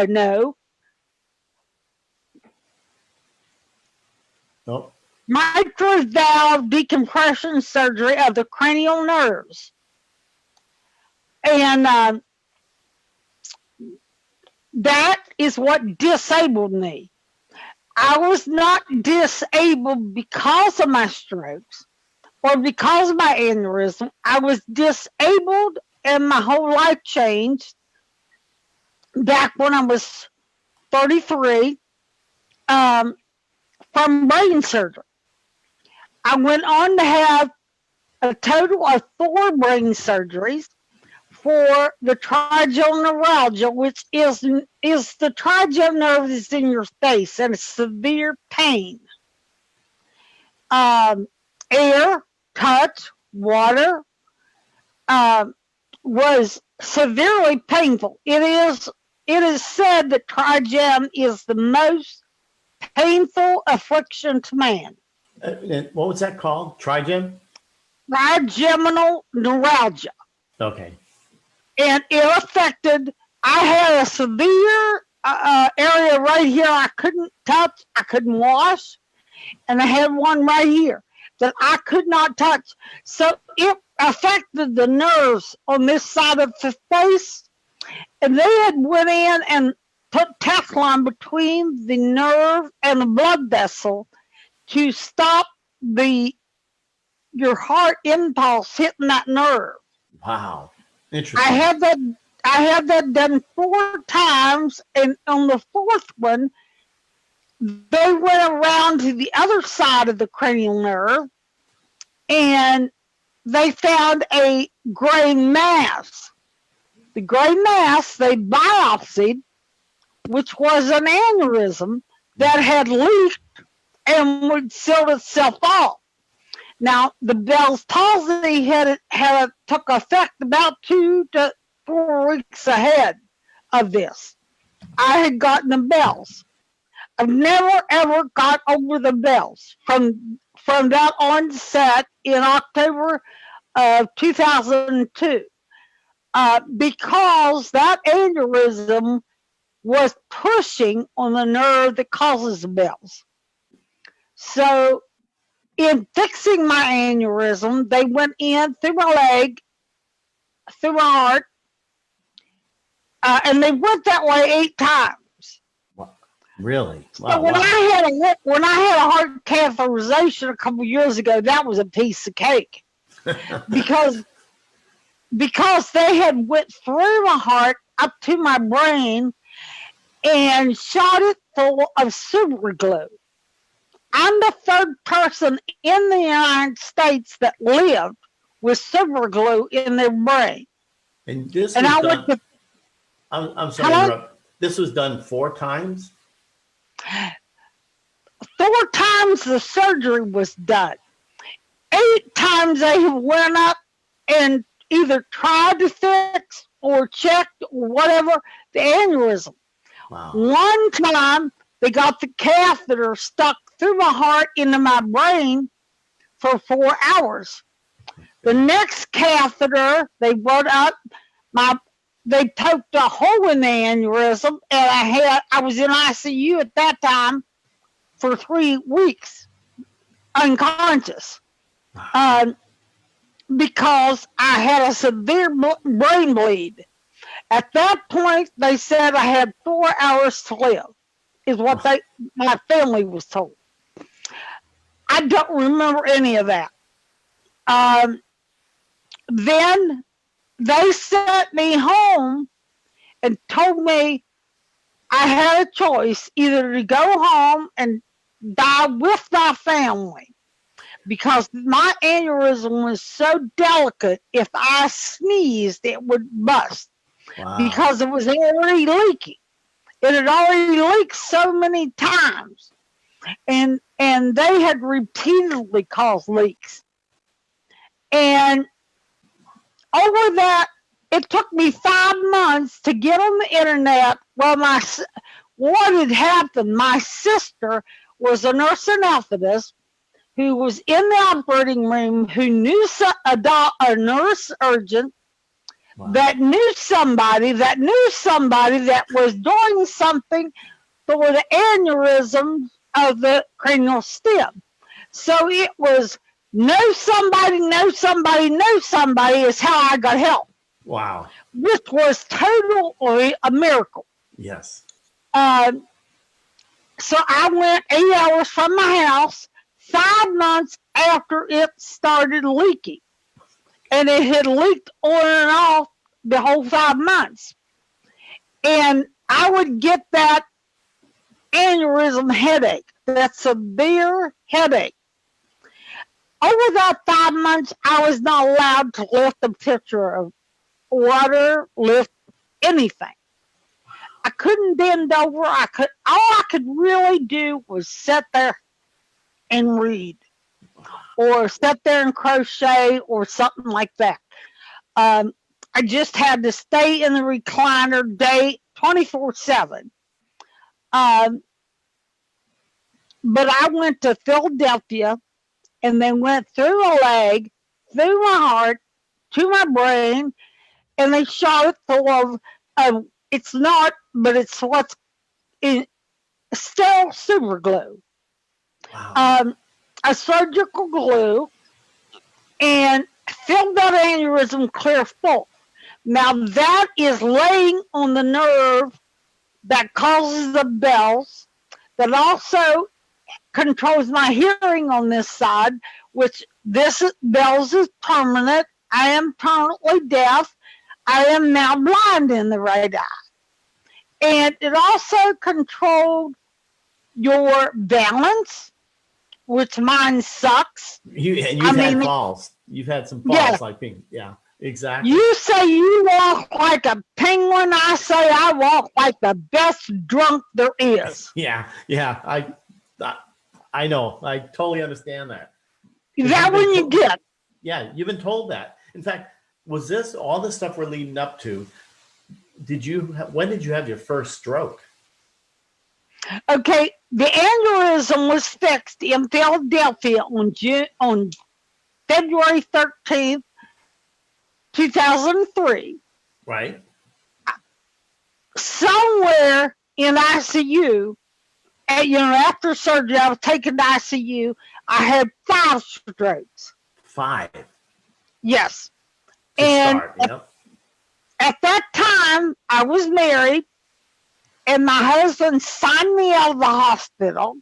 no. Oh. Mitral valve decompression surgery of the cranial nerves. And that is what disabled me. I was not disabled because of my strokes or because of my aneurysm. I was disabled and my whole life changed back when I was 33 from brain surgery. I went on to have a total of 4 brain surgeries for the trigeminal neuralgia, which is the trigeminal nerve is in your face and it's severe pain. Air, touch, water was severely painful. It is said that trigem is the most painful affliction to man. What was that called? Trigem? Trigeminal neuralgia. Okay. And it affected, I had a severe area right here I couldn't touch, I couldn't wash, and I had one right here that I could not touch. So it affected the nerves on this side of the face, and they had went in and put Teflon between the nerve and the blood vessel to stop your heart impulse hitting that nerve. Wow. Interesting. I had that done 4 times, and on the 4th one, they went around to the other side of the cranial nerve, and they found a gray mass. The gray mass they biopsied, which was an aneurysm that had leaked and would seal itself off. Now, the Bell's palsy took effect about 2 to 4 weeks ahead of this. I had gotten the Bell's. I've never ever got over the Bell's from that onset in October of 2002 because that aneurysm was pushing on the nerve that causes the Bell's. So in fixing my aneurysm, they went in through my leg, through my heart, and they went that way 8 times. Wow. Really? Wow, so when I had a heart catheterization a couple years ago, that was a piece of cake because they had went through my heart up to my brain and shot it full of super glue. I'm the 3rd person in the United States that lived with super glue in their brain. And this was done. I'm sorry to interrupt. This was done 4 times? 4 times the surgery was done. 8 times they went up and either tried to fix or checked or whatever the aneurysm. Wow. 1 time they got the catheter stuck through my heart into my brain for 4 hours. The next catheter, they brought up they poked a hole in the aneurysm, and I was in ICU at that time for 3 weeks, unconscious, because I had a severe brain bleed. At that point, they said I had 4 hours to live, is what my family was told. I don't remember any of that. Then they sent me home and told me I had a choice either to go home and die with my family because my aneurysm was so delicate, if I sneezed, it would bust. Wow. Because it was already leaking. It had already leaked so many times. And they had repeatedly caused leaks. And over that, it took me 5 months to get on the internet. Well, what had happened, my sister was a nurse anesthetist who was in the operating room, who knew a neurosurgeon that knew somebody that was doing something for the aneurysm of the cranial stem. So it was know somebody is how I got help. Wow. Which was totally a miracle. Yes. So I went 8 hours from my house 5 months after it started leaking. And it had leaked on and off the whole 5 months. And I would get that aneurysm headache, that severe headache. Over that 5 months, I was not allowed to lift a pitcher of water, lift anything. I couldn't bend over. All I could really do was sit there and read, or sit there and crochet, or something like that. I just had to stay in the recliner 24/7. But I went to Philadelphia, and then went through the leg, through my heart, to my brain, and they shot it full of, it's not, but it's what's in sterile super glue. Wow. A surgical glue, and filled that aneurysm clear full. Now that is laying on the nerve that causes the bells, that also controls my hearing on this side, which bells is permanent. I am permanently deaf. I am now blind in the right eye. And it also controlled your balance, which mine sucks. You've had falls. You've had some falls, like being, exactly. You say you walk like a penguin. I say I walk like the best drunk there is. Yeah. I know. I totally understand that. Is that when you get? Yeah, you've been told that. In fact, was this all the stuff we're leading up to? When did you have your first stroke? Okay, the aneurysm was fixed in Philadelphia on February 13th, 2003. Right. Somewhere in ICU, after surgery, I was taken to ICU. I had 5 strokes. 5? Yes. At that time, I was married, and my husband signed me out of the hospital,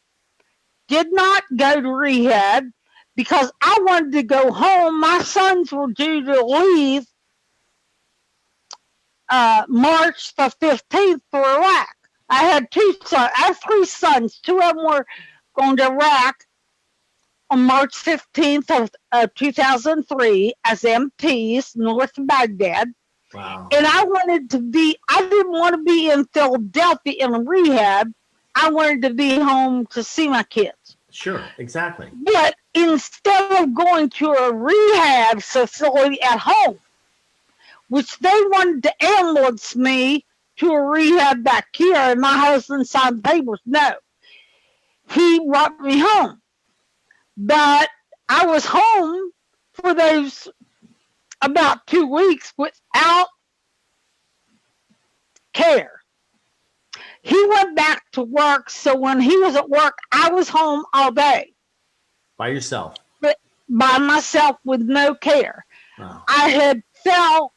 did not go to rehab because I wanted to go home. My sons were due to leave March the 15th for Iraq. I had 2 sons. I have 3 sons. 2 of them were going to Iraq on March 15th of 2003 as MPs north of Baghdad. Wow. And I didn't want to be in Philadelphia in rehab. I wanted to be home to see my kids. Sure, exactly. But instead of going to a rehab facility at home, which they wanted to ambulance me to a rehab back here, and my husband signed papers, no. He brought me home. But I was home for those about 2 weeks without care. He went back to work, so when he was at work, I was home all day. By yourself? By myself with no care. Wow. I had fell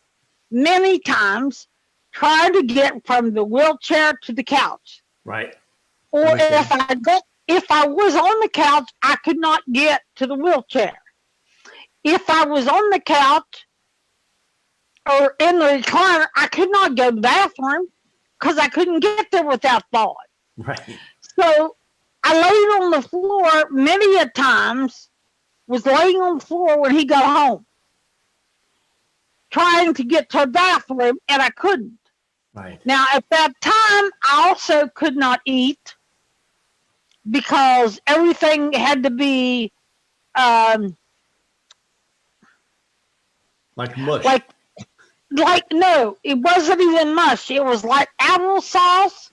many times trying to get from the wheelchair to the couch. Right. Or if I was on the couch, I could not get to the wheelchair. If I was on the couch or in the recliner, I could not go to the bathroom because I couldn't get there without falling. Right. So I laid on the floor many a times, was laying on the floor when he got home, trying to get to the bathroom, and I couldn't. Right. Now, at that time, I also could not eat because everything had to be like mush. Like no, it wasn't even mush. It was like applesauce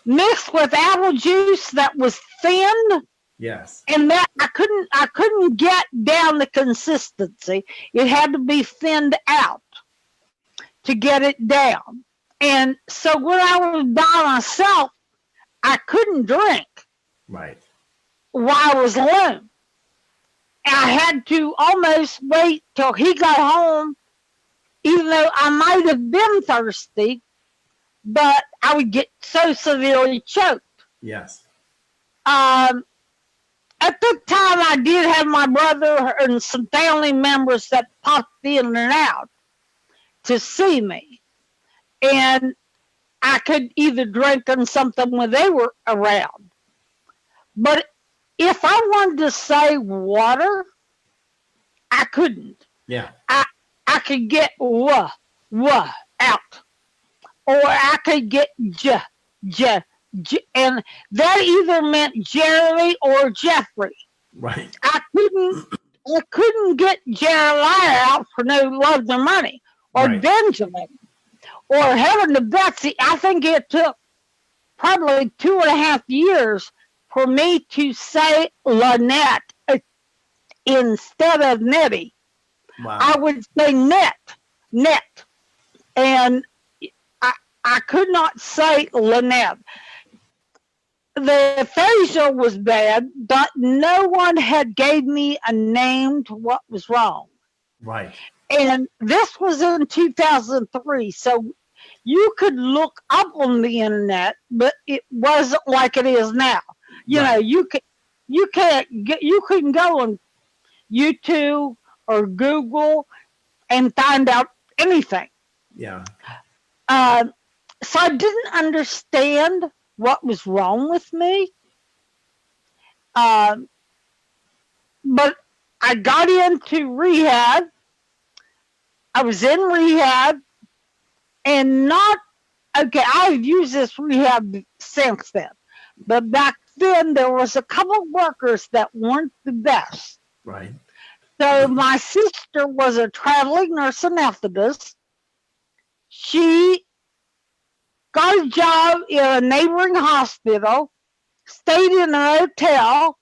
mixed with apple juice that was thin. Yes. And that I couldn't get down the consistency. It had to be thinned out. to get it down. And so when I was by myself, I couldn't drink Right. while I was alone. I had to almost wait till he got home, even though I might have been thirsty, but I would get so severely choked. Yes. At the time, I did have my brother and some family members that popped in and out to see me. And I could either drink on something when they were around. But if I wanted to say water, I couldn't. Yeah. I could get wah out. Or I could get j, and that either meant Jerry or Jeffrey. Right. I couldn't get Jeremiah out for no love or money, or Right. Benjamin, or heaven to Betsy. I think it took probably 2.5 years for me to say Lanette instead of Nettie. Wow. I would say net, and I could not say Lanette. The aphasia was bad, but no one had gave me a name to what was wrong. Right. And this was in 2003, so you could look up on the internet, but it wasn't like it is now. You know, you couldn't go on YouTube or Google and find out anything. Yeah. So I didn't understand what was wrong with me. But I got into rehab. I was in rehab and I've used this rehab since then. But back then there was a couple workers that weren't the best. Right. So my sister was a traveling nurse anesthetist. She got a job in a neighboring hospital, stayed in a hotel,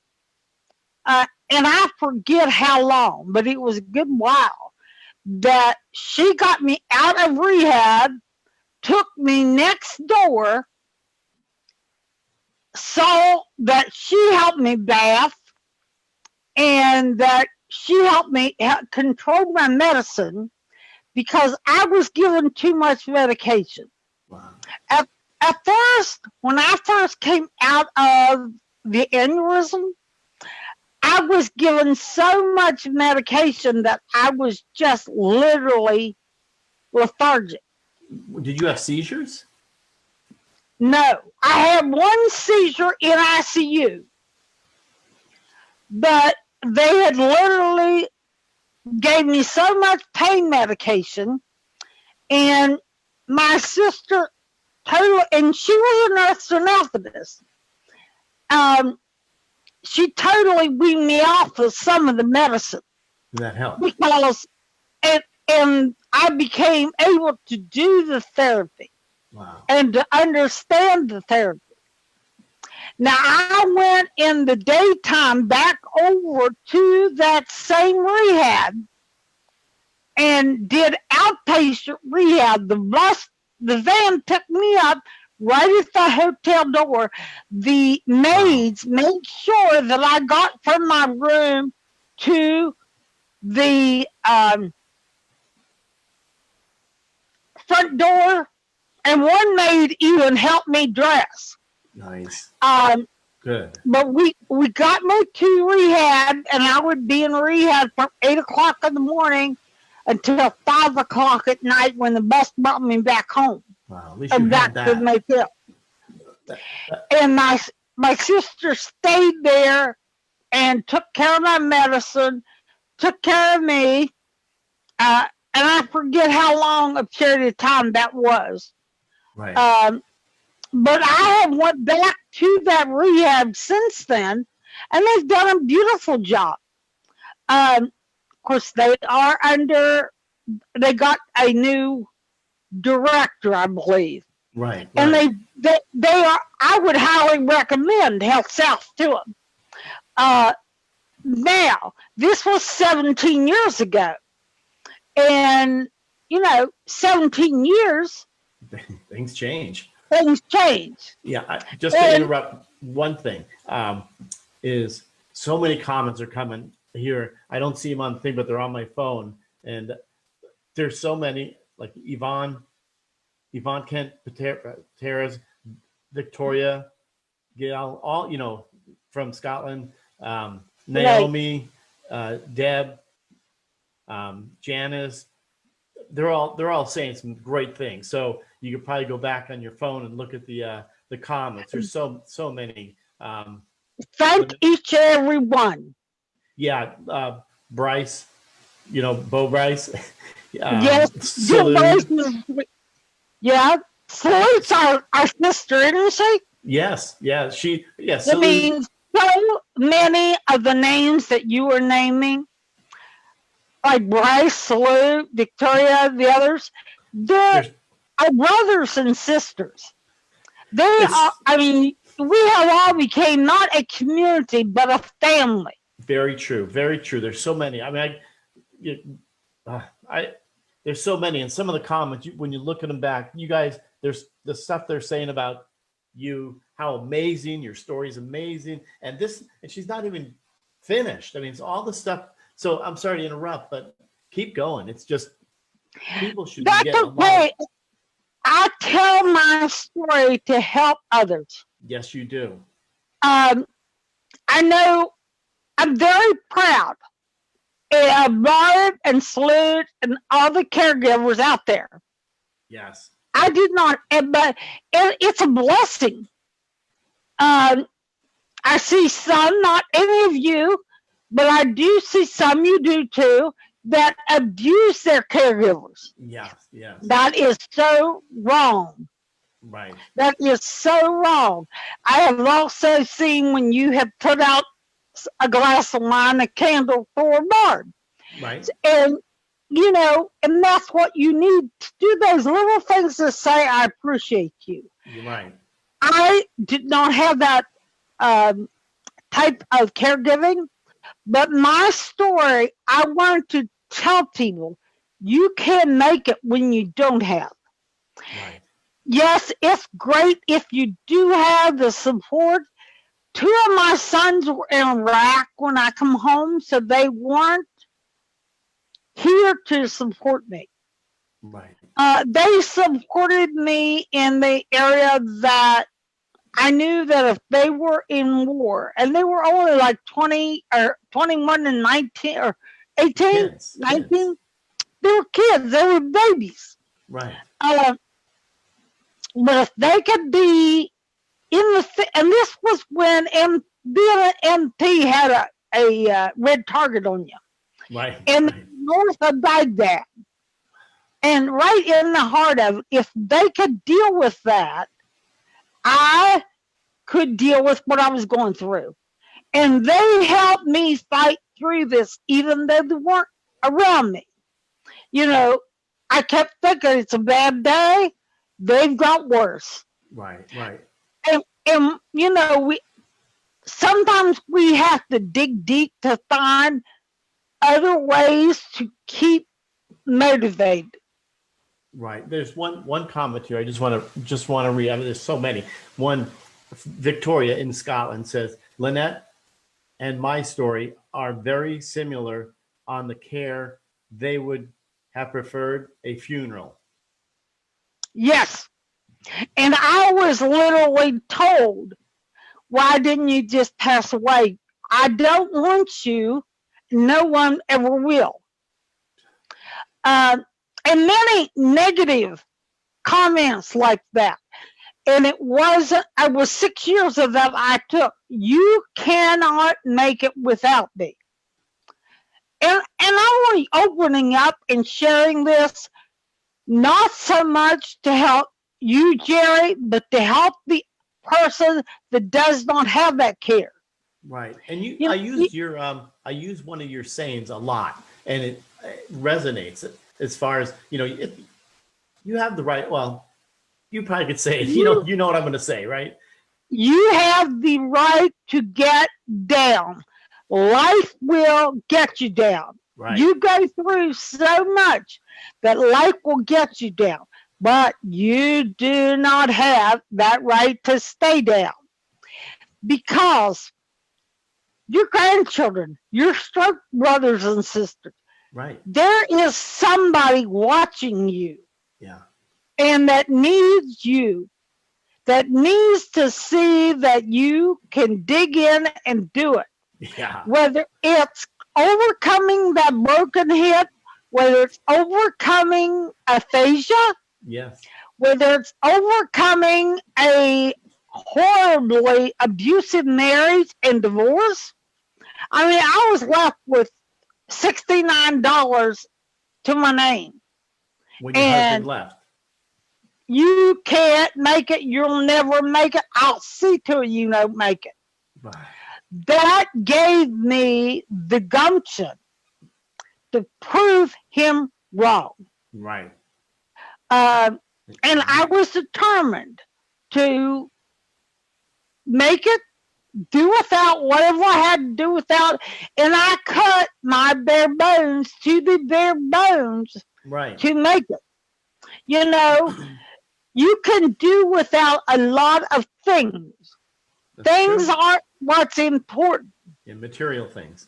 and I forget how long, but it was a good while, that she got me out of rehab, took me next door, saw that she helped me bath, and that she helped me control my medicine because I was given too much medication. Wow. At first, when I first came out of the aneurysm, I was given so much medication that I was just literally lethargic. Did you have seizures? No, I had one seizure in ICU, but they had literally gave me so much pain medication, and my sister and she was a nurse anesthetist. She totally weaned me off of some of the medicine. That helped. Because and I became able to do the therapy. Wow. And to understand the therapy. Now I went in the daytime back over to that same rehab and did outpatient rehab. The van picked me up right at the hotel door. The maids made sure that I got from my room to the front door, and one maid even helped me dress. Nice. Good. But we got me to rehab, and I would be in rehab from 8 o'clock in the morning until 5 o'clock at night when the bus brought me back home. Wow, at least you had that. To my field. And my sister stayed there and took care of my medicine, took care of me, and I forget how long a period of time that was. Right. But I have went back to that rehab since then, and they've done a beautiful job. Of course, they got a new director, I believe. Right. And they are, I would highly recommend Health South to them. Now, this was 17 years ago. And 17 years, Things change. things change. Yeah, just to And interrupt one thing, is so many comments are coming here. I don't see them on the thing, but they're on my phone. And there's so many, like Yvonne Kent, Pateras, Victoria, Gail, all, from Scotland, like, Naomi, Deb, Janice, they're all saying some great things. So you could probably go back on your phone and look at the comments. There's so many. thank each and every one. Yeah, Bryce, Bo Bryce, Yes, your voice Salute. is, yeah. Salute's our sister, isn't she? Yes, yeah, I Salute. mean, so many of the names that you were naming, like Bryce, Salute, Victoria, the others, they're our brothers and sisters. They are, I mean, we have all became not a community, but a family. Very true. Very true. There's so many. I mean, there's so many, and some of the comments, when you look at them back, you guys, there's the stuff they're saying about you, how amazing your story's amazing, and she's not even finished. I mean, it's all the stuff. So I'm sorry to interrupt, but keep going. It's just people should That's get okay. I tell my story to help others. Yes, you do. I know I'm very proud of Barb and Salute and all the caregivers out there. Yes. I did not, but it's a blessing. I see some, not any of you, but I do see some, you do too, that abuse their caregivers. Yes, yes. That is so wrong. Right. That is so wrong. I have also seen when you have put out a glass of wine, a candle for a Barb. Right. And, and that's what you need to do, those little things to say, I appreciate you. Right. I did not have that type of caregiving, but my story, I want to tell people, you can make it when you don't have. Right. Yes, it's great if you do have the support. 2 of my sons were in Iraq when I come home, so they weren't here to support me. Right. They supported me in the area that I knew that if they were in war, and they were only like 20 or 21 and 19 or 18, 19, kids. They were kids, they were babies. Right. But if they could be in and this was when being an MP had a red target on you. Right. And north of Baghdad. And right in the heart of it, if they could deal with that, I could deal with what I was going through. And they helped me fight through this, even though they weren't around me. I kept thinking it's a bad day. They've got worse. Right, right. And sometimes we have to dig deep to find other ways to keep motivated. Right. There's one comment here. I just want to read. I mean, there's so many. One, Victoria in Scotland says, Lanette and my story are very similar on the care. They would have preferred a funeral. Yes. And I was literally told, why didn't you just pass away? I don't want you. No one ever will. And many negative comments like that. And I was 6 years of that I took. You cannot make it without me. And I'm only opening up and sharing this, not so much to help you, Jerry, but to help the person that does not have that care. Right. And I use one of your sayings a lot, and it resonates as far as, you have the right, well, you probably could say it, you know what I'm going to say, right? You have the right to get down. Life will get you down. Right. You go through so much that life will get you down, but you do not have that right to stay down because your grandchildren, your stroke brothers and sisters, Right. there is somebody watching you Yeah. and that needs you, that needs to see that you can dig in and do it. Yeah. Whether it's overcoming that broken hip, whether it's overcoming aphasia, Yes. whether it's overcoming a horribly abusive marriage and divorce. I mean, I was left with $69 to my name. When your husband And left. you can't make it. You'll never make it. I'll see to it you don't make it. That gave me the gumption to prove him wrong. Right. And I was determined to make it, do without whatever I had to do without. And I cut my bare bones to the bare bones Right. to make it. You know, you can do without a lot of things. That's Things true. aren't what's important. Yeah, material things.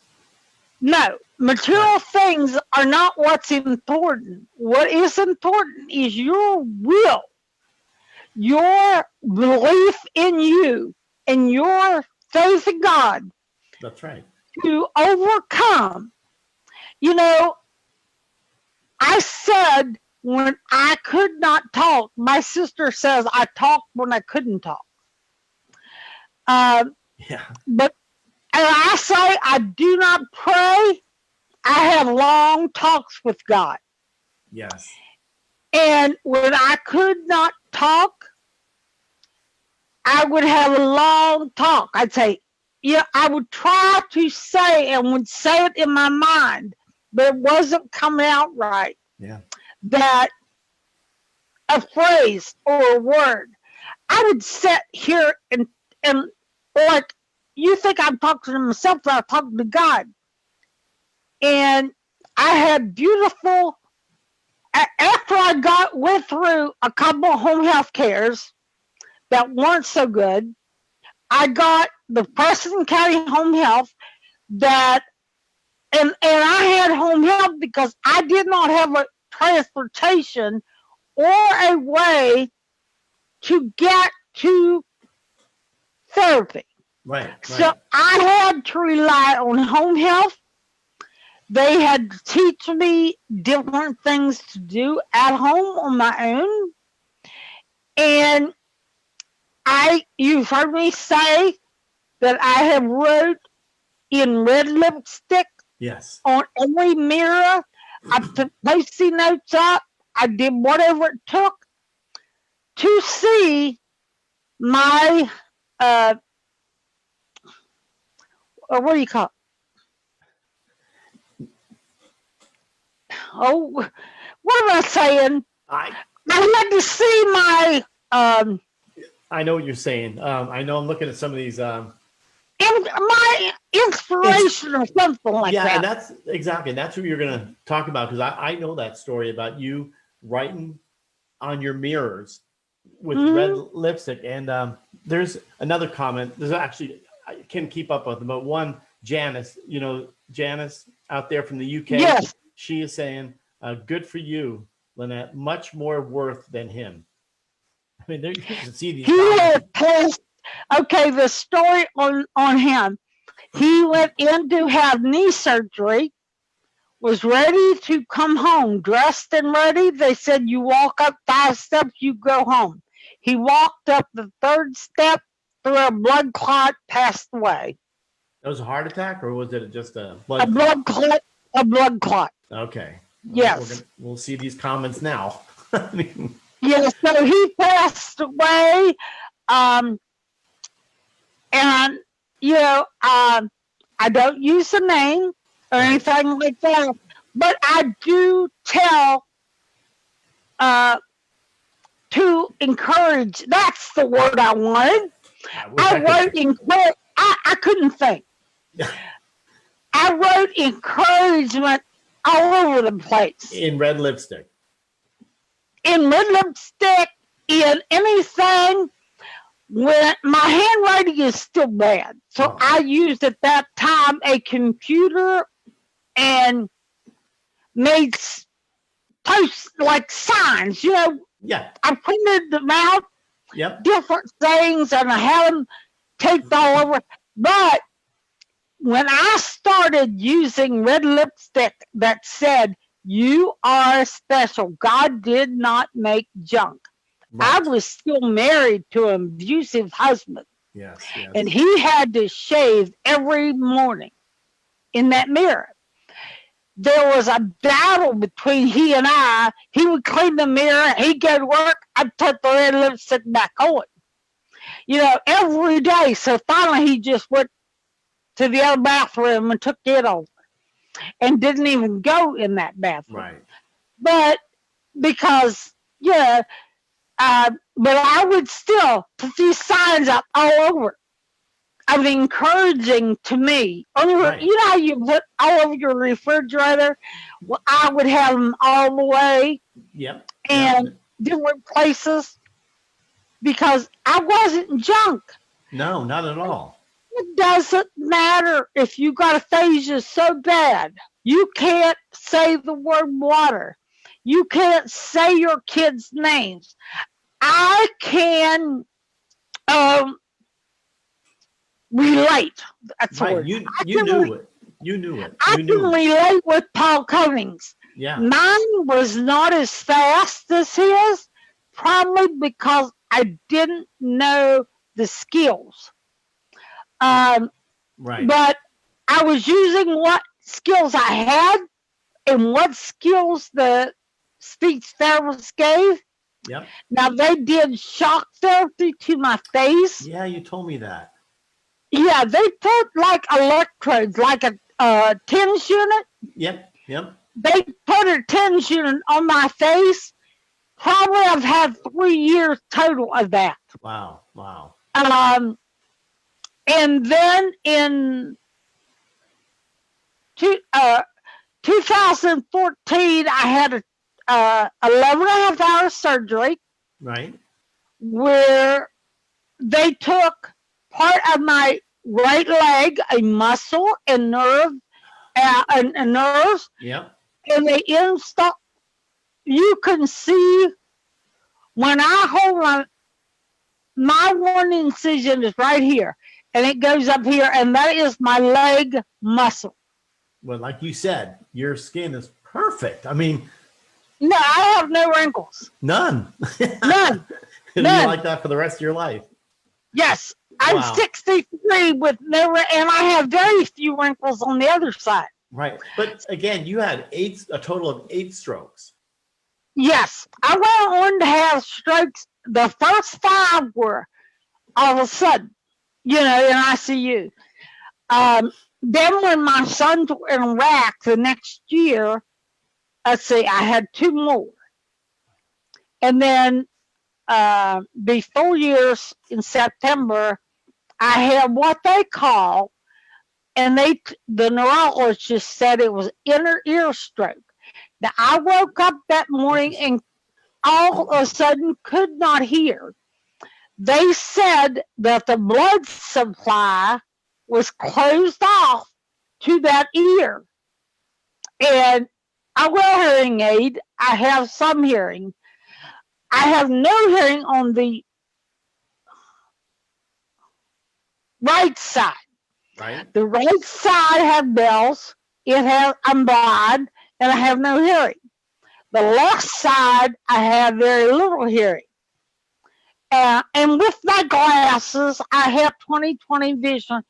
No, material things are not what's important. What is important is your will, your belief in you, and your faith in God That's right. to overcome. You know, I said when I could not talk, my sister says I talked when I couldn't talk. Yeah. But and I say I do not pray. I have long talks with God. Yes. And when I could not talk, I would have a long talk. I'd say, yeah, I would try to say and would say it in my mind, but it wasn't coming out right. Yeah. That a phrase or a word, I would sit here and like, you think I'm talking to myself, but I'm talking to God. And I had beautiful, after I went through a couple of home health cares that weren't so good, I got the Preston County Home Health that, and I had home health because I did not have a transportation or a way to get to therapy. Right. So Right. I had to rely on home health. They had to teach me different things to do at home on my own. And you've heard me say that I have wrote in red lipstick Yes. on every mirror. I put Post-it notes up. I did whatever it took to see my, what do you call it? Oh, what am I saying? I had to see my I know what you're saying. I know I'm looking at some of these. my inspiration or something like Yeah, that. and that's exactly, and that's what you're going to talk about, because I know that story about you writing on your mirrors with red lipstick. And there's another comment. There's actually, I can keep up with them, but one, Janice, you know, Janice out there from the UK. Yes. She is saying, good for you, Lanette, much more worth than him. I mean, there, you can see these comments. Okay, the story on him. He went in to have knee surgery, was ready to come home, dressed and ready. They said, you walk up 5 steps, you go home. He walked up the 3rd step, through a blood clot, passed away. That was a heart attack, or was it just a blood clot? A blood clot. Okay. Yes. We'll see these comments now. Yeah, so he passed away. And, you know, I don't use a name or anything like that, but I do tell to encourage. That's the word I wanted. I wrote encourage. I couldn't think. I wrote encouragement all over the place. In red lipstick. In red lipstick, in anything. When my handwriting is still bad, so I used at that time a computer and made posts like signs. Yeah. I printed them out, Yep. different things, and I had them taped all over. But when I started using red lipstick that said, "You are special. God did not make junk." Right. I was still married to an abusive husband. Yes. Yes. And he had to shave every morning in that mirror. There was a battle between he and I. He would clean the mirror, he'd go to work, I'd put the red lipstick back on. Every day. So finally he just went to the other bathroom and took it over and didn't even go in that bathroom. Right. But because, but I would still put these signs up all over. I mean, encouraging to me. Right. You know how you put all over your refrigerator? Well, I would have them all the way. Yep. And different places because I wasn't junk. No, not at all. It doesn't matter if you got aphasia so bad. You can't say the word water. You can't say your kids' names. I can relate. That's right. word. You knew it. You knew it. I You can relate with Paul Cummings. Yeah. Mine was not as fast as his, probably because I didn't know the skills. Right. But I was using what skills I had and what skills the speech therapist gave. Yep. Now, they did shock therapy to my face. Yeah, you told me that. Yeah, they put like electrodes, like a TENS unit. Yep. They put a TENS unit on my face. Probably I've had 3 years total of that. Wow. And then in 2014, I had a 11.5-hour surgery. Right. Where they took part of my right leg, a muscle and nerve, and nerves. Yep. And they installed. You can see when I hold my one incision is right here, and it goes up here, and that is my leg muscle. Well, like you said, your skin is perfect. I mean, no, I have no wrinkles. None. None. It'll be like that for the rest of your life. Yes, I'm 63 with no, and I have very few wrinkles on the other side. Right, but again, you had a total of 8 strokes. Yes, I went on to have strokes. The first 5 were all of a sudden, in ICU. Then when my sons were in Iraq the next year, let's see, I had 2 more. And then be 4 years in September, I had what they call, and the neurologist said it was inner ear stroke. Now, I woke up that morning and all of a sudden could not hear. They said that the blood supply was closed off to that ear. And I wear a hearing aid. I have some hearing. I have no hearing on the right side. Right. The right side had bells. I'm blind and I have no hearing. The left side, I have very little hearing. And with my glasses, I have 20/20 vision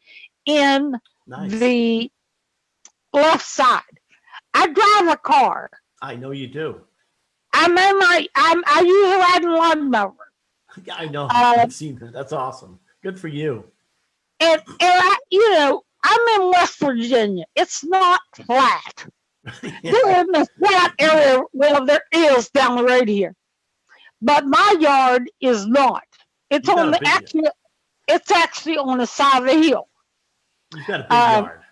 in the left side. I drive a car. I know you do. I use a riding lawnmower. I know. I've seen that. That's awesome. Good for you. And I'm in West Virginia. It's not flat. They're in the flat area. Well, there is down the road here, but my yard is not. It's on the It's actually on the side of the hill. You've got a big yard.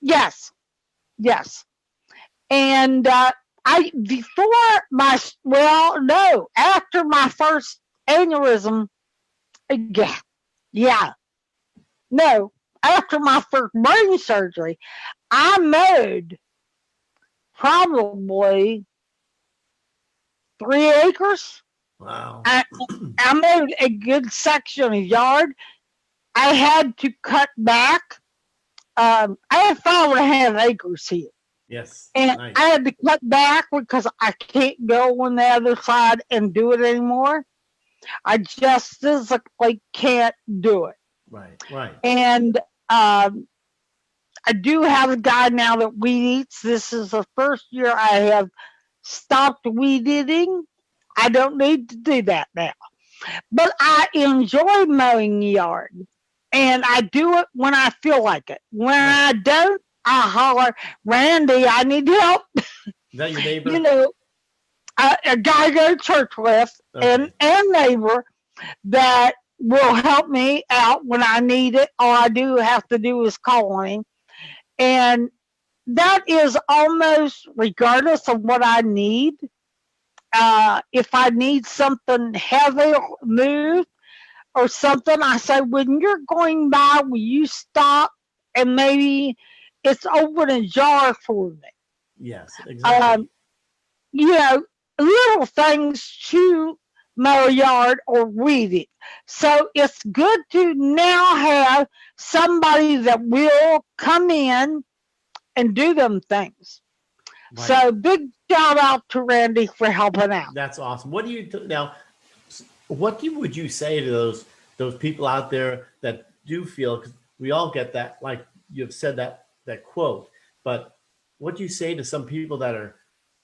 Yes. And after my first aneurysm, yeah, yeah, no, after my first brain surgery, I mowed probably 3 acres. Wow. I mowed a good section of yard. I had to cut back. I have 5.5 acres here. Yes. And I Nice. had to cut back because I can't go on the other side and do it anymore. I just physically can't do it. Right. Right. And I do have a guy now that weed eats. This is the first year I have stopped weed eating. I don't need to do that now. But I enjoy mowing the yard. And I do it when I feel like it. When Nice. I don't, I holler, Randy, I need help. Is that your You neighbor? know, a guy I go to church with Okay. and neighbor that will help me out when I need it. All I do have to do is call on him. And that is almost regardless of what I need. If I need something heavy moved or something, I say, when you're going by, will you stop and maybe it's open a jar for me? Yes. Um, Exactly. you know, little things to mow a yard or weed it. So it's good to now have somebody that will come in and do them things. Right. So big shout out to Randy for helping out. That's awesome. What do you now? Would you say to those people out there that do feel? Because we all get that, like you've said that quote. But what do you say to some people that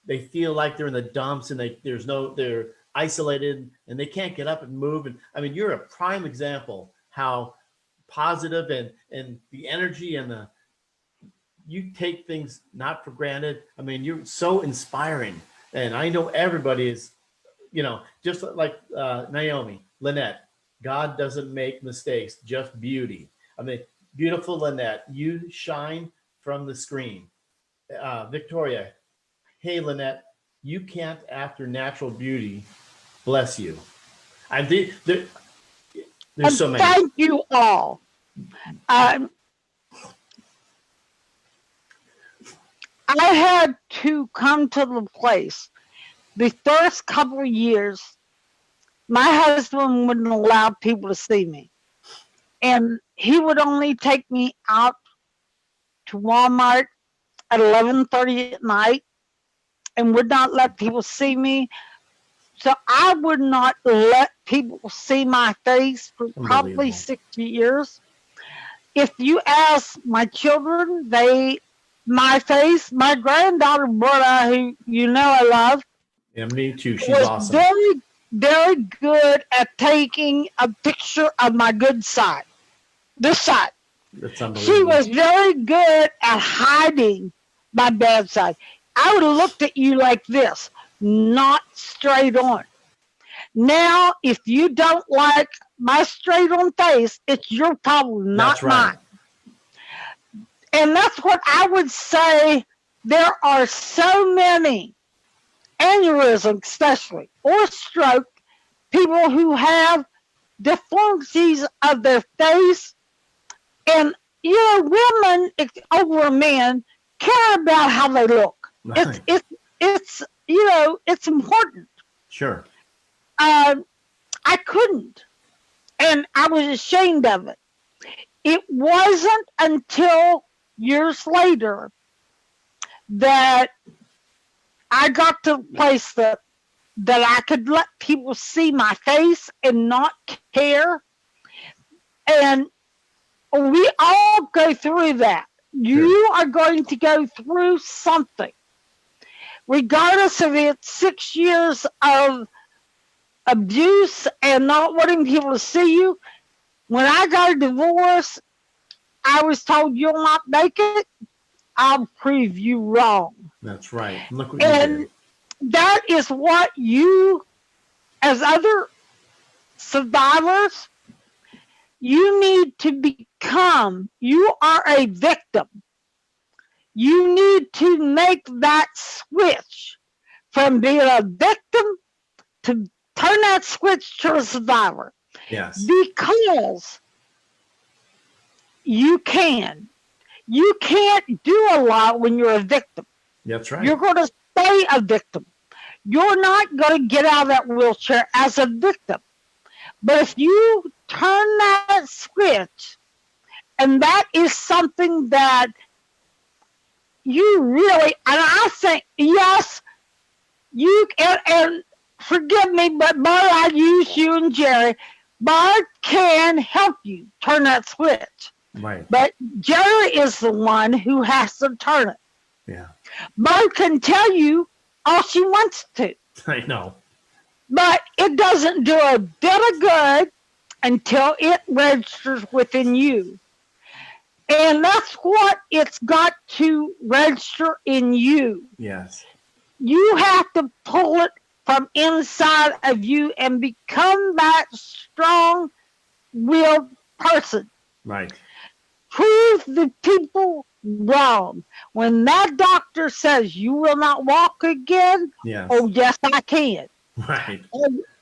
they feel like they're in the dumps and they're isolated and they can't get up and move? And I mean, you're a prime example how positive and the energy and the you take things not for granted. I mean, you're so inspiring, and I know everybody is, just like Naomi, Lanette. God doesn't make mistakes, just beauty. I mean, beautiful Lanette, you shine from the screen. Victoria, hey Lanette, you can't after natural beauty. Bless you. I did. There's And so many. thank you all. Um, I had to come to the place the first couple of years. My husband wouldn't allow people to see me, and he would only take me out to Walmart at 11:30 at night and would not let people see me. So I would not let people see my face for probably Unbelievable. 60 years. If you ask my children, my face, my granddaughter Berta, who you know I love, Yeah, me too. She's was awesome. very, very good at taking a picture of my good side, this side. That's She unbelievable. was very good at hiding my bad side. I would have looked at you like this, not straight on. Now, if you don't like my straight on face, it's your problem, That's not right. mine. And that's what I would say. There are so many aneurysms, especially, or stroke, people who have deformities of their face. And, women over men care about how they look. Right. It's important. Sure. I couldn't, and I was ashamed of it. It wasn't until years later that I got to the place that I could let people see my face and not care. And we all go through that. Sure. You are going to go through something, regardless of it's 6 years of abuse and not wanting people to see you. When I got a divorce, I was told you'll not make it. I'll prove you wrong. That's right. Look what you did. And that is what you, as other survivors, you need to become. You are a victim. You need to make that switch from being a victim to turn that switch to a survivor. Yes. Because you can. You can't do a lot when you're a victim. That's right. You're going to stay a victim. You're not going to get out of that wheelchair as a victim. But if you turn that switch, and that is something that you really, and I think, yes, you can, and forgive me, but Bart, I use you and Jerry. Bart can help you turn that switch. Right. But Jerry is the one who has to turn it. Yeah. Bart can tell you all she wants to. I know. But it doesn't do a bit of good until it registers within you. And that's what it's got to register in you. Yes. You have to pull it from inside of you and become that strong-willed person. Right. Prove the people wrong. When that doctor says you will not walk again, Yes. oh, yes, I can. Right.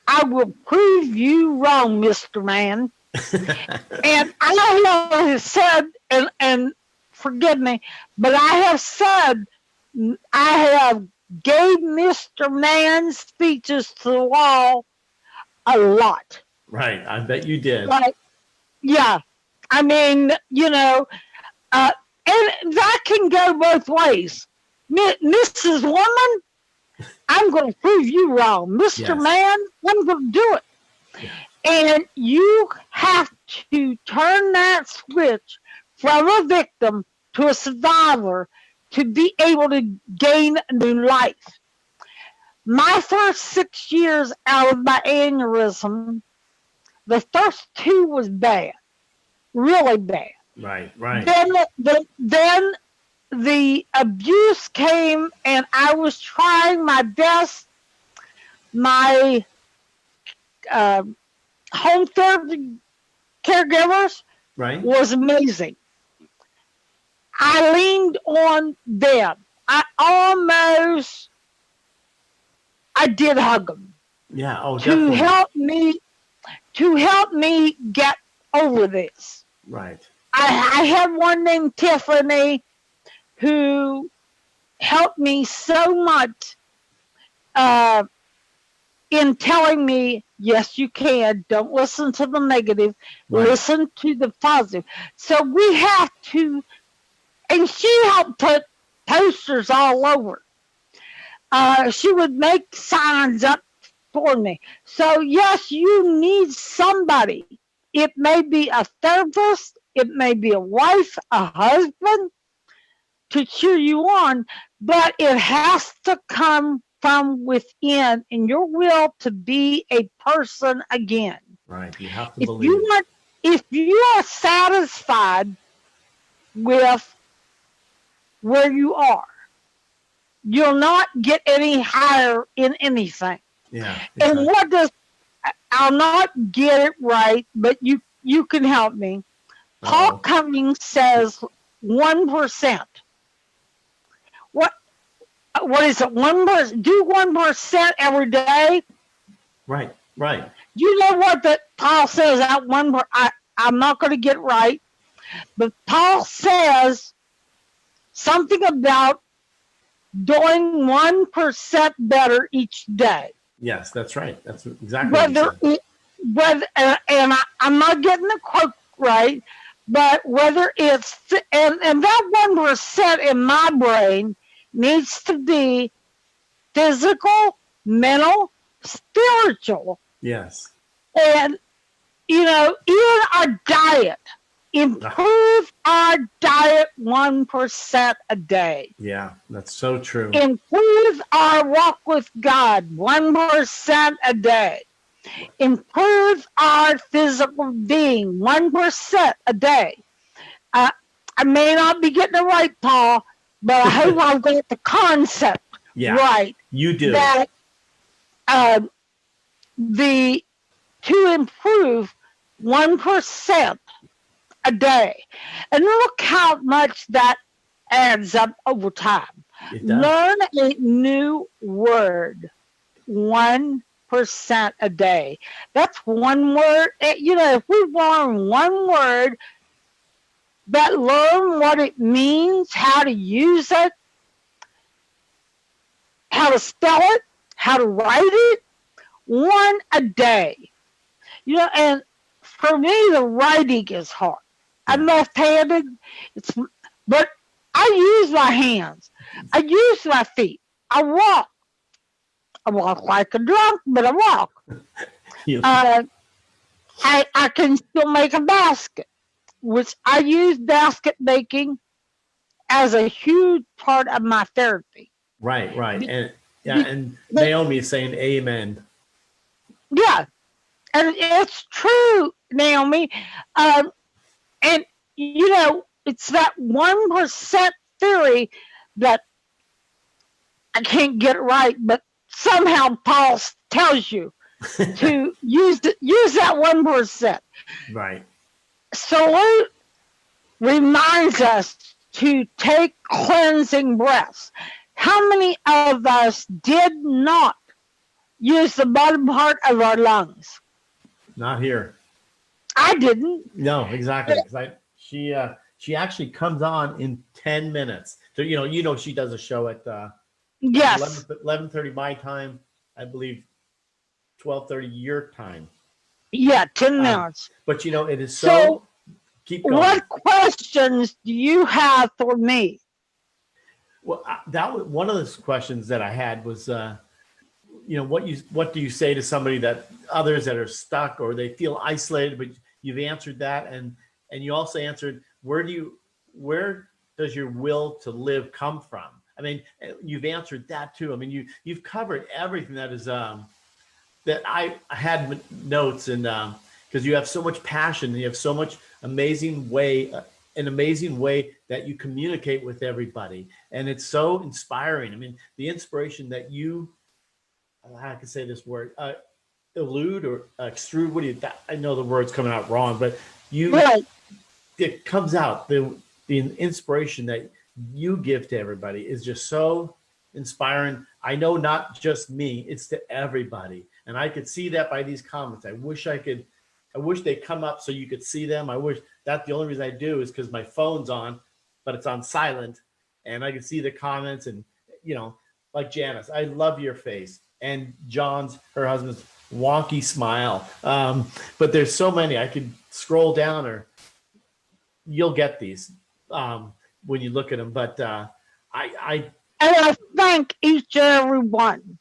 I will prove you wrong, Mr. Man. And I have said, and forgive me, but I have said, I have gave Mr. Man speeches to the wall a lot. Right. I bet you did. Like, yeah. I mean, you know, and that can go both ways. Mrs. Woman, I'm going to prove you wrong. Mr. Yes. Man, I'm going to do it. Yeah. And you have to turn that switch from a victim to a survivor to be able to gain a new life. My first 6 years out of my aneurysm, the first 2 was bad, really bad. Right. Right. Then the abuse came, and I was trying my best. My home therapy caregivers Right. was amazing. I leaned on them. I did hug them Yeah. Oh, to definitely. help me get over this. Right. I had one named Tiffany who helped me so much in telling me, yes, you can. Don't listen to the negative. Right. Listen to the positive. So we have to, and she helped put posters all over. She would make signs up for me. So yes, you need somebody. It may be a therapist. It may be a wife, a husband, to cheer you on, but it has to come from within in your will to be a person again. Right. You have to If believe. if you are satisfied with where you are, you'll not get any higher in anything. Yeah. And Exactly. what does, I'll not get it right, but you can help me. Paul Uh-oh. Cummings says 1%. What is it? 1%? Do 1% every day. Right. Right. You know what that Paul says? That one. I'm not going to get it right, but Paul says something about doing 1% better each day. Yes, that's right. That's exactly what you Whether said. and I'm not getting the quote right, but whether it's and that 1% in my brain needs to be physical, mental, spiritual, Yes. and even our diet. Improve our diet 1% a day. Yeah, that's so true. Improve our walk with God 1% a day. Improve our physical being 1% a day. I may not be getting it right, Paul, but I hope I've got the concept right. You do. That to improve 1% a day. And look how much that adds up over time. It does. Learn a new word 1% a day. That's one word. If we learn one word, but learn what it means, how to use it, how to spell it, how to write it, one a day. And for me, the writing is hard. I'm Yeah. left-handed. But I use my hands. I use my feet. I walk. I walk like a drunk, but I walk. You- I can still make a basket, which I use basket making as a huge part of my therapy. right, right. Be- And yeah, be- and be- Naomi is saying amen. yeah, and it's true, Naomi. And it's that 1% theory that I can't get it right, but somehow Paul tells you to use that 1%. Right. Salute reminds us to take cleansing breaths. How many of us did not use the bottom part of our lungs? Not here. I didn't. No, exactly. Because she actually comes on in 10 minutes. So she does a show at Yes. 11:30 my time, I believe 12:30 your time. Yeah, 10 Um, minutes. but it is So, keep going. what questions do you have for me? Well, that was one of the questions that I had was, what do you say to somebody that others that are stuck or they feel isolated? But you've answered that, and you also answered where does your will to live come from? I mean, you've answered that too. I mean, you've covered everything that is that I had notes, and because you have so much passion and you have so much amazing way. An amazing way that you communicate with everybody, and it's so inspiring. I mean, the inspiration that you, I can say this word, elude or extrude. What do you? I know the word's coming out wrong, but Right. it comes out. The inspiration that you give to everybody is just so inspiring. I know not just me; it's to everybody, and I could see that by these comments. I wish they come up so you could see them. I wish that's the only reason I do is because my phone's on, but it's on silent, and I can see the comments. And like Janice, I love your face, and John's, her husband's wonky smile. But there's so many. I could scroll down, or you'll get these when you look at them. But I And I thank each and every one.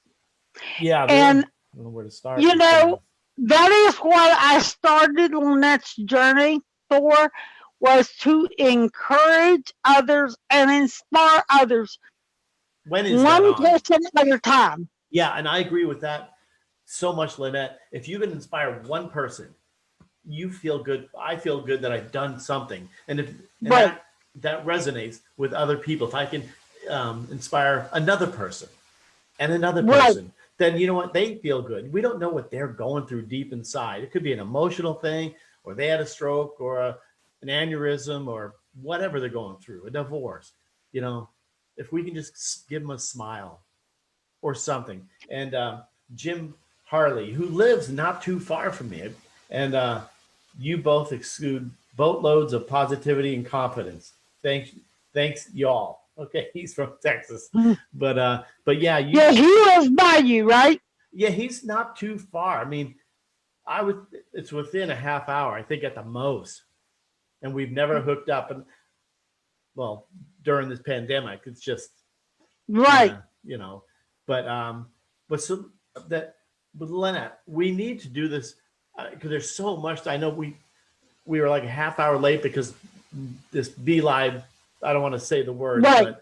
yeah, And, I don't know where to start. that is what I started Lanette's journey for, was to encourage others and inspire others. When is one that on? person at a time. Yeah, and I agree with that so much, Lanette. If you can inspire one person, you feel good. I feel good that I've done something, and Right. that resonates with other people. If I can inspire another person and another Right. person, then you know what, they feel good. We don't know what they're going through deep inside. It could be an emotional thing, or they had a stroke, or an aneurysm, or whatever they're going through, a divorce. If we can just give them a smile or something. And Jim Harley, who lives not too far from me, and you both exude boatloads of positivity and confidence. Thanks, y'all. Okay, he's from Texas, but yeah, Yeah, he lives by you, right? yeah, he's not too far. I mean, it's within a half hour, I think, at the most, and we've never hooked up. And well, during this pandemic, it's just Right. but so that, but Lynette, we need to do this because there's so much. I know we were like a half hour late because this Be Live, I don't want to say the word, Right.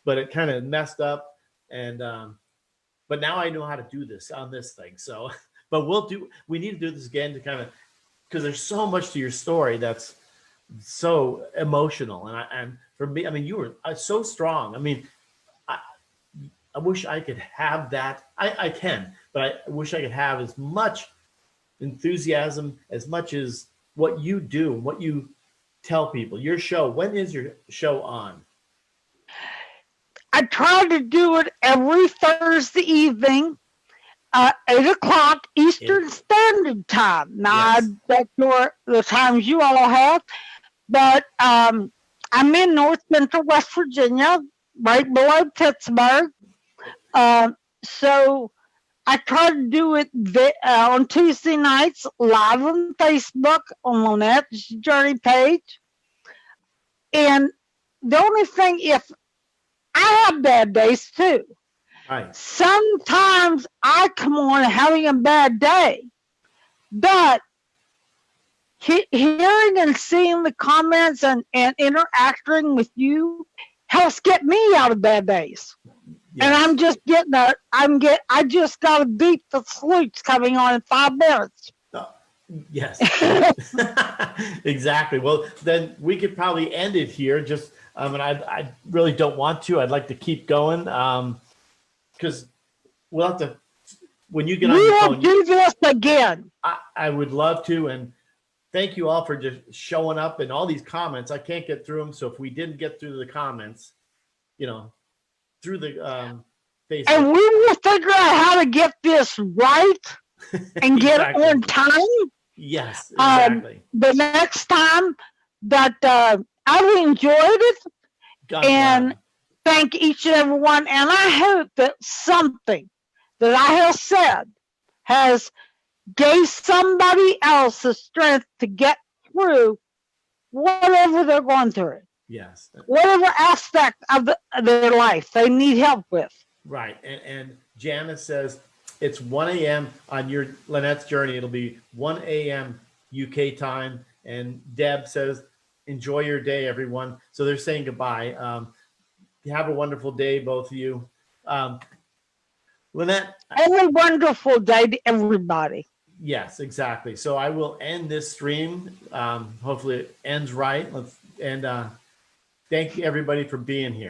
but it kind of messed up, and but now I know how to do this on this thing. So, but we need to do this again to kind of, because there's so much to your story that's so emotional, and for me, I mean, you were so strong. I mean, I wish I could have that. I can, but I wish I could have as much enthusiasm, as much as what you do and what you tell people. Your show, when is your show on? I try to do it every Thursday evening, 8 o'clock Eastern Standard Time. Now, Yes. that's the times you all have, but I'm in North Central West Virginia, right below Pittsburgh. So I try to do it on Tuesday nights, live on Facebook on Lanette's Journey page. And the only thing, if I have bad days too, Right. sometimes I come on having a bad day, but hearing and seeing the comments and interacting with you helps get me out of bad days. And Yes. I'm just getting I just got a beat the salutes coming on in 5 minutes. Yes. Exactly. Well, then we could probably end it here. Just, and I really don't want to. I'd like to keep going because we'll have to, when you get on We your will phone, do this again. I would love to. And thank you all for just showing up and all these comments. I can't get through them. So if we didn't get through the comments, through the Facebook. And we will figure out how to get this right and get it on time. Yes, exactly. The next time that I enjoyed it, and thank each and every one. And I hope that something that I have said has gave somebody else the strength to get through whatever they're going through. Yes. Whatever aspect of their life they need help with. Right. And Janice says it's 1 a.m. on your Lanette's Journey. It'll be 1 a.m. UK time. And Deb says, enjoy your day, everyone. So they're saying goodbye. Have a wonderful day, both of you. Lanette. Have a wonderful day to everybody. Yes, exactly. So I will end this stream. Hopefully it ends right. And thank you, everybody, for being here.